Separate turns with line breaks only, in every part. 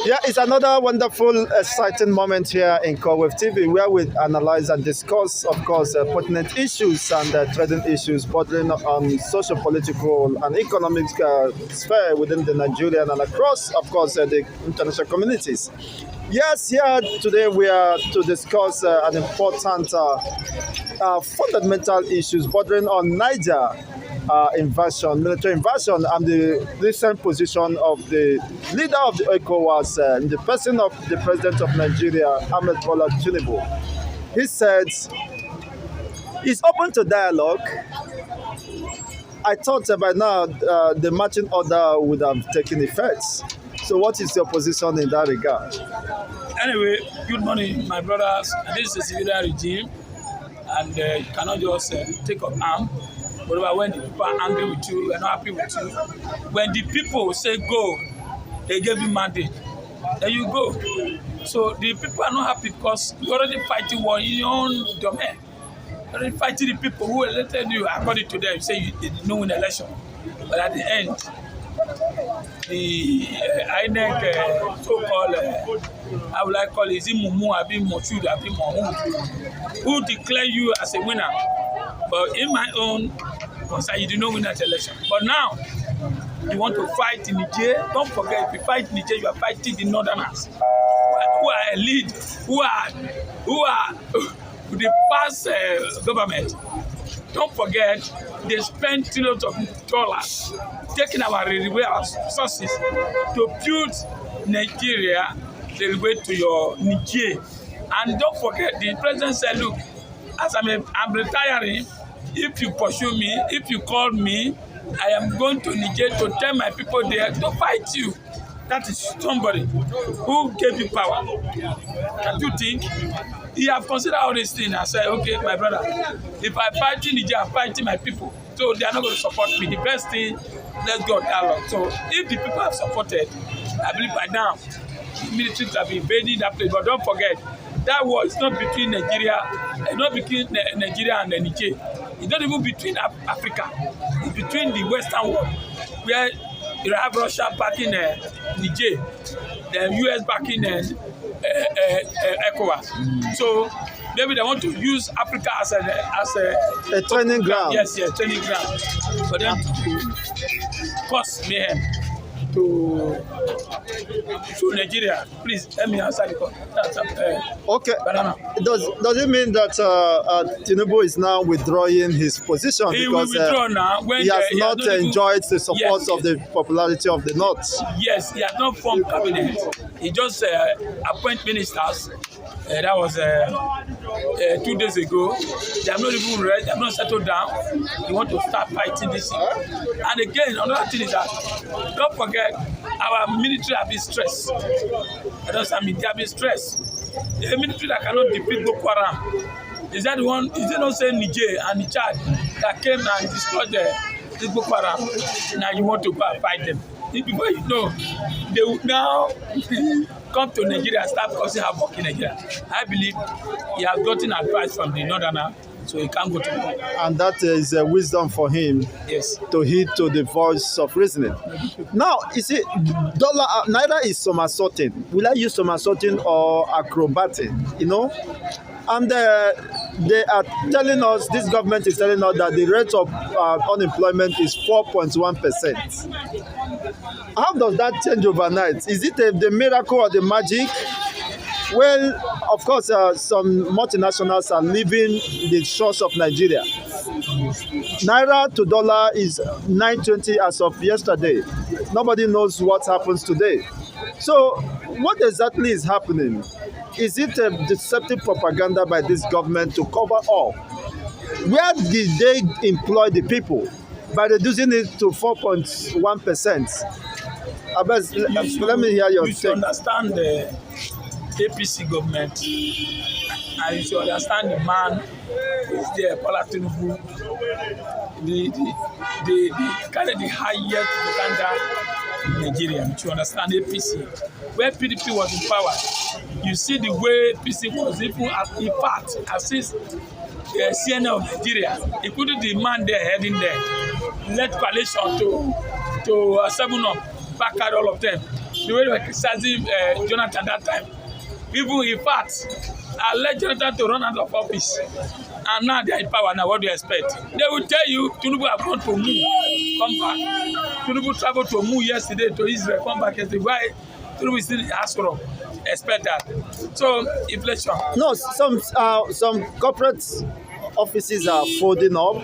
Yeah, it's another wonderful, exciting moment here in Corwave TV where we analyze and discuss, of course, pertinent issues and trending issues bordering on social, political, and economic sphere within the Nigerian and across, of course, the international communities. Yes, here today we are to discuss an important fundamental issues bordering on Niger invasion, military invasion, and the recent position of the leader of the ECOWAS, in the person of the president of Nigeria, Ahmed Bola Tinubu. He said he's open to dialogue. I thought by now the marching order would have taken effect. So what is your position in that regard?
Anyway, good morning, my brothers. This is a civilian regime, and you cannot just take up arm. But when the people are angry with you, they're not happy with you. When the people say go, they give you mandate, then you go. So the people are not happy because you're already fighting war in your own domain. You're already fighting the people who elected you according to them. You say you did not win election. But at the end, the INEC so-called, how would I call it, is it Mumu, Abi Moshud, Abi Mahmoud, who declare you as a winner. But in my own concern, you did not win that election. But now, you want to fight in Niger. Don't forget, if you fight in Niger, you are fighting the Northerners, who are elite, who are the past government. Don't forget, they spend trillions of dollars taking our railway resources to build Nigeria railway to your Niger. And don't forget, the president said, look, as I'm retiring, if you pursue me, if you call me, I am going to Niger to tell my people there to fight you. That is somebody who gave you power. Can you think? He have considered all these things and said, okay, my brother, if I fight in Niger, I'm fighting my people. So they are not going to support me. The best thing, let's go dialogue. So if the people have supported, I believe by now, the military have been invading that place. But don't forget, that war is not between Nigeria, it's not between Nigeria and Niger. It's not even between Africa. It's between the Western world, where you have Russia backing Niger, the US backing ECOWAS. So maybe they want to use Africa as
a training ground.
Yes, training ground for them to cause mayhem to Nigeria. Please let me answer the question.
Okay. Does it mean that Tinubu is now withdrawing his position
he
because
will withdraw now when
he has not enjoyed the support of the popularity of the North?
Yes, he has not formed cabinet. He just appoint ministers. That was 2 days ago. They have not even read. They have not settled down. They want to start fighting this thing. And again, another thing is that don't forget, our military have been stressed. They have been stressed. The military that cannot defeat Boko Haram, is that the one? Is it not saying Niger and Chad that came and destroyed the Boko Haram? Now you want to go and fight them? Before you know, they will now come to Nigeria and start causing havoc in Nigeria. I believe he has gotten advice from the Northerner, so he can't go to war.
And that is wisdom for him.
Yes.
To heed to the voice of reasoning. Now, you see, Naira is somersaulting. Will I use somersaulting or acrobating? You know? And they are telling us, this government is telling us that the rate of unemployment is 4.1%. How does that change overnight? Is it the miracle or the magic? Well, of course, some multinationals are leaving the shores of Nigeria. Naira to dollar is 9.20 as of yesterday. Nobody knows what happens today. So, what exactly is happening? Is it a deceptive propaganda by this government to cover all? Where did they employ the people? By reducing it to 4.1%. Let me hear your
take. You should understand the APC government, and you should understand the man who is there, Bola Tinubu, the kind of the highest propaganda in Nigeria. You should understand APC. Where PDP was in power, you see the way APC was even in fact assist the CNN of Nigeria, including the man there heading there, led coalition to 7 up, back at all of them. the way they were criticizing Jonathan that time. People, in fact, I let Jonathan to run out of office. And now they are in power. Now, what do you expect? They will tell you, Tinubu have gone to Mu, come back. Tinubu traveled to Mu yesterday to Israel, come back yesterday. Why? Tinubu is still in Ascoro. Expect that. So, inflation.
No, some corporate offices are folding up.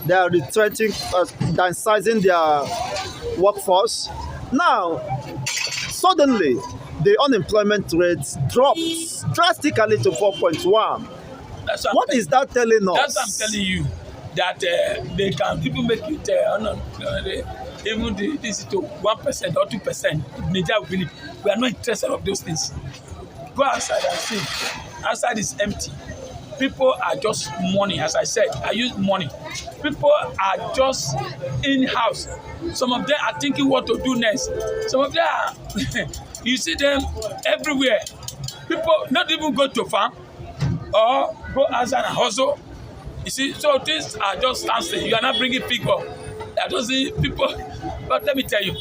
They are retrenching, downsizing their workforce. Now, suddenly, the unemployment rate drops drastically to 4.1. What is that telling us?
That's what I'm telling you. That they can even make it even this to 1% or 2%. Niger will believe. We are not interested of those things. Go outside and see. Outside is empty. People are just money, as I said. I use money. People are just in-house. Some of them are thinking what to do next. Some of them are, you see them everywhere. People not even go to farm or go outside and hustle. You see, so things are just standstill. You are not bringing people. That doesn't people. But let me tell you,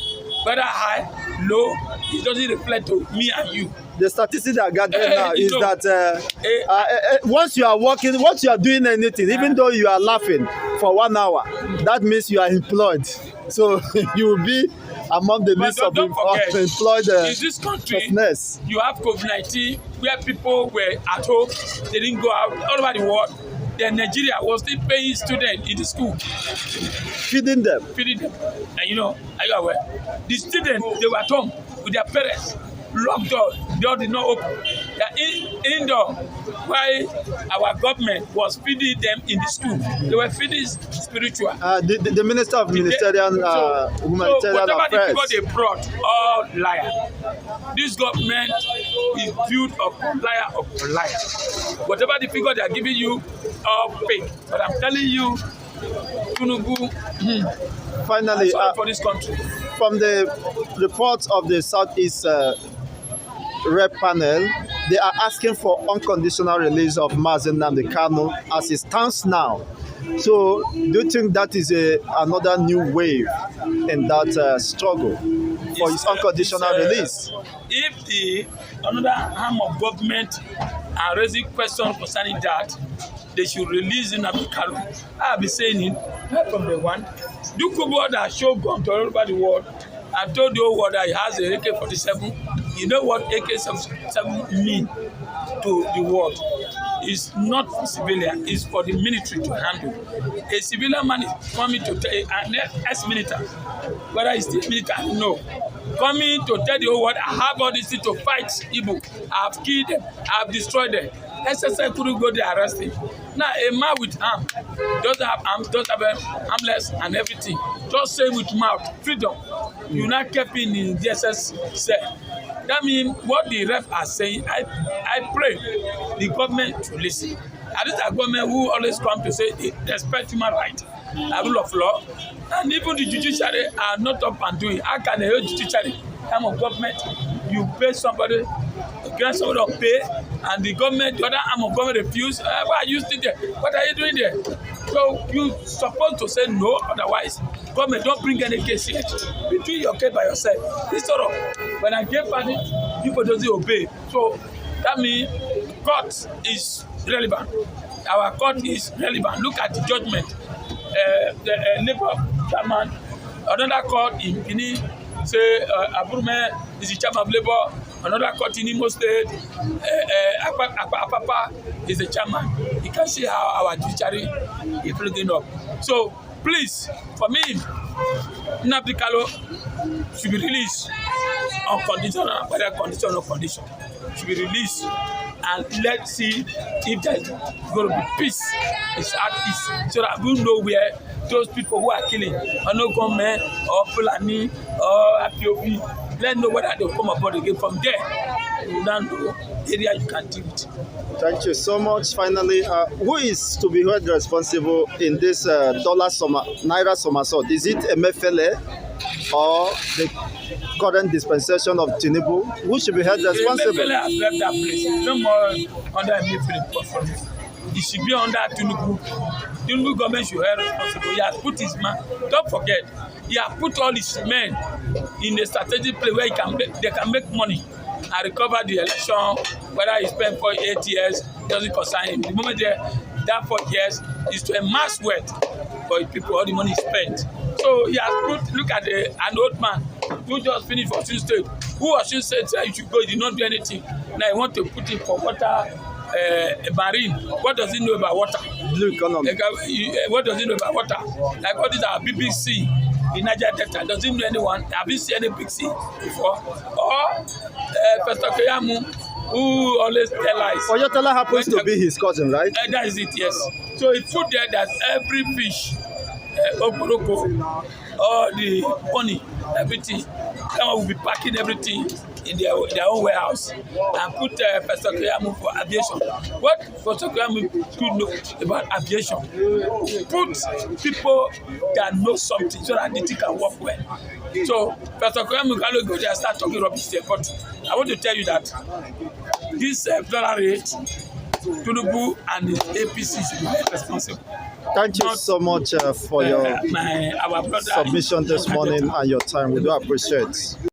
whether high, low, it doesn't reflect to me and you.
The statistics that are gathering now is that once you are working, once you are doing anything, even though you are laughing for 1 hour, that means you are employed. So you will be among the list of employed
in this country,
business.
You have COVID-19 where people were at home, they didn't go out all over the world. Then Nigeria was still paying students in the school.
Feeding them.
And you know, are you aware? The students, they were at home with their parents. Locked door did not open. They are indoor. While our government was feeding them in the school, they were feeding spiritual.
The Minister of Humanitarian Affairs.
So whatever the people they brought, all liar. This government is built of liar. Whatever the figure they are giving you, all fake. But I'm telling you, Tinubu.
Finally,
for this country.
From the reports of the Southeast Rep panel, they are asking for unconditional release of Mazi Nnamdi Kanu as it stands now. So, do you think that is another new wave in that struggle for his unconditional release?
If another arm of government are raising questions concerning that, they should release Nnamdi Kanu. I have been saying it right from the one. Dukubo that show gun to all over the world. I've told the whole world that he has a AK-47. You know what AK-47 mean to the world? It's not for civilian, it's for the military to handle. A civilian man is coming to tell an ex-military, whether it's the military, no. Coming to tell the whole world, I have all this thing to fight Igbo. I have killed them, I have destroyed them. SSI couldn't go there arrest him. Now a man with arm doesn't have arms, doesn't have armless and everything. Just say with mouth, freedom. You not kept in the DSS cell. That means what the ref are saying, I pray the government to listen. And this is a government who always come to say they respect human rights, a rule of law, and even the judiciary are not up and doing. How can the judiciary come of government? You pay somebody, grant somebody to pay, and the government, the other arm of government refuse. Why are you still there? What are you doing there? So you supposed to say no, otherwise government don't bring any case here. You do your case by yourself. This sort of when I get pardon, people doesn't obey. So that means court is relevant. Our court is relevant. Look at the judgment. The Labour chairman, another court in Guinea, say Aburume is the chairman of Labour. Another court in Imo State, Apapa is the chairman. You can see how our judiciary is building up. So please, for me, Nnamdi Kanu should be released on condition, whether condition or condition, should be released, and let's see if there's going to be peace. It's at peace, so that we know where those people who are killing, or no government, or Fulani, or Apiobi. Let's know whether they'll come aboard again. From there, you don't know area you can deal with.
Thank you so much. Finally, who is to be held responsible in this Naira somersault? Is it Emefiele or the current dispensation of Tinubu? Who should be held responsible?
Emefiele has left that place. No more under Emefiele. It should be under Tinubu. Tinubu government should be held responsible. He has put his man. Don't forget, he has put all his men in a strategic place where they can make money and recover the election, whether he spend for 8 years, doesn't concern him. The moment that 4 years is to amass wealth for people, all the money is spent. So he has put, look at an old man who just finished for Osun State, who Osun State said you should go, he did not do anything. Now he want to put it for water, marine. What does he know about water?
Blue economy.
What does he know about water? Like all these are BBC. In Niger Delta, doesn't know anyone. Have you seen any big sea before? Or Pastor Keyamu, who always tell lies.
Oyetola happens to be his cousin, right?
That is it, yes. So he put there that every fish, okporoko, all the money, everything, someone will be packing everything in their own warehouse and put Pastor Keyamu for aviation. What Pastor Keyamu could know about aviation? Put people that know something so that the thing can work well. So Pastor Keyamu can go there and start talking rubbish there. But I want to tell you that this dollar rate, Tinubu and the APC should be held responsible.
Thank you so much for your
our brother
submission this morning and your time. We do appreciate it.